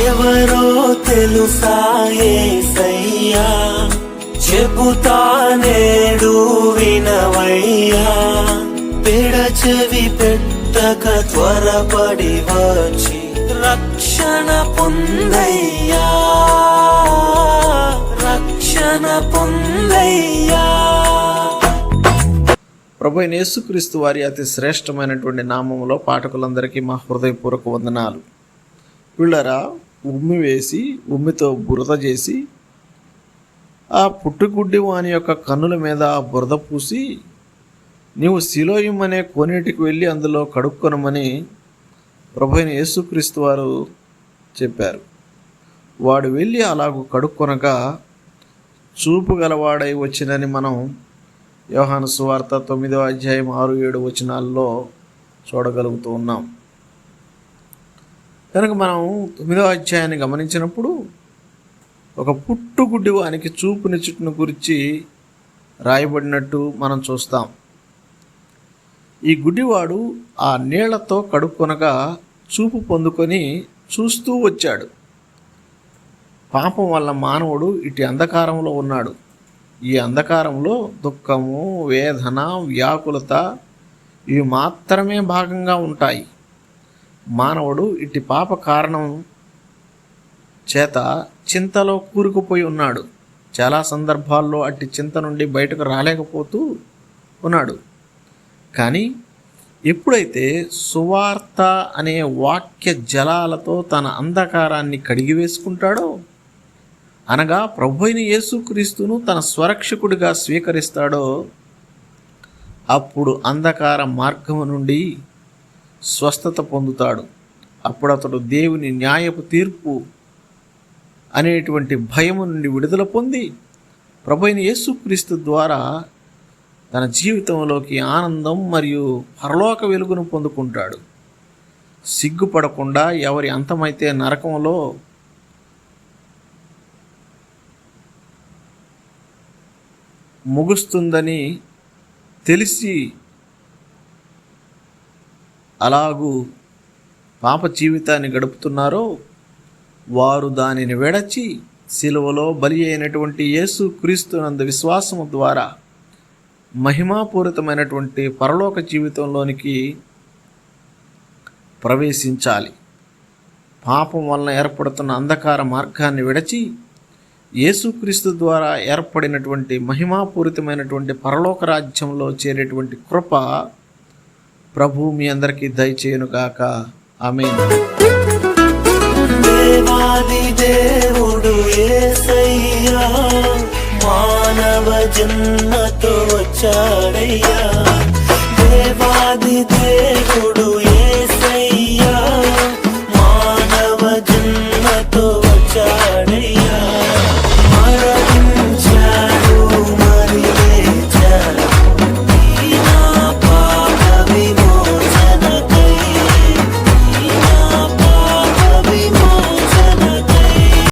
ఎవరో తెలుసా యేసయ్యా, చెబుతా నేడు వినవయ్యా. పెడచెవి పెట్టక త్వరపడి వచ్చి రక్షణ పొందయ్యా, రక్షణ పొందయ్యా. ప్రభు అయిన యేసుక్రీస్తు వారి అతి శ్రేష్టమైనటువంటి నామములో పాఠకులందరికీ మా హృదయపూర్వక వందనాలు. పిల్లరా, ఉమ్మి వేసి ఉమ్మితో బురద చేసి ఆ పుట్టుగుడ్డి వాని యొక్క కన్నుల మీద బురద పూసి నీవు సిలోయిం అనే కోనేటికి వెళ్ళి అందులో కడుక్కొనమని ప్రభు అయిన యేసుక్రీస్తు వారు చెప్పారు. వాడు వెళ్ళి అలాగూ కడుక్కొనగా చూపు గలవాడై వచ్చినని మనం యోహాను సువార్త 9వ అధ్యాయం 6-7 వచనాల్లో చూడగలుగుతూ ఉన్నాం. కనుక మనం 9వ అధ్యాయాన్ని గమనించినప్పుడు ఒక పుట్టుగుడ్డి వానికి చూపునిచ్చుటను గురించి రాయబడినట్టు మనం చూస్తాం. ఈ గుడ్డివాడు ఆ నీళ్లతో కడుక్కొనగా చూపు పొందుకొని చూస్తూ వచ్చాడు. పాపం వల్ల మానవుడు ఇటు అంధకారంలో ఉన్నాడు. ఈ అంధకారంలో దుఃఖము, వేదన, వ్యాకులత ఇవి మాత్రమే భాగంగా ఉంటాయి. మానవుడు ఇటు పాప కారణం చేత చింతలో కూరుకుపోయి ఉన్నాడు. చాలా సందర్భాల్లో అట్టి చింత నుండి బయటకు రాలేకపోతూ ఉన్నాడు. కానీ ఎప్పుడైతే సువార్త అనే వాక్య జలాలతో తన అంధకారాన్ని కడిగివేసుకుంటాడో, అనగా ప్రభు అయిన యేసుక్రీస్తును తన స్వరక్షకుడిగా స్వీకరిస్తాడో, అప్పుడు అంధకార మార్గము నుండి స్వస్థత పొందుతాడు. అప్పుడు అతడు దేవుని న్యాయపు తీర్పు అనేటువంటి భయము నుండి విడుదల పొంది ప్రభు అయిన యేసుక్రీస్తు ద్వారా తన జీవితంలోకి ఆనందం మరియు పరలోక వెలుగును పొందుకుంటాడు. సిగ్గుపడకుండా ఎవరి అంతమైతే నరకంలో ముగుస్తుందని తెలిసి అలాగూ పాప జీవితాన్ని గడుపుతున్నారో, వారు దానిని విడచి సిలువలో బలి అయినటువంటి యేసు క్రీస్తునందు విశ్వాసము ద్వారా మహిమాపూరితమైనటువంటి పరలోక జీవితంలోనికి ప్రవేశించాలి. పాపం వలన ఏర్పడుతున్న అంధకార మార్గాన్ని విడచి యేసుక్రీస్తు ద్వారా ఏర్పడినటువంటి మహిమాపూరితమైనటువంటి పరలోక రాజ్యంలో చేరేటువంటి కృప ప్రభు మీ అందరికీ దయచేయునుగాక. ఆమేన్. దేవాది దేవుడు యేసయ్యా, మానవ జన్మతో వచ్చాడయ్యా. దేవాది దేవుడు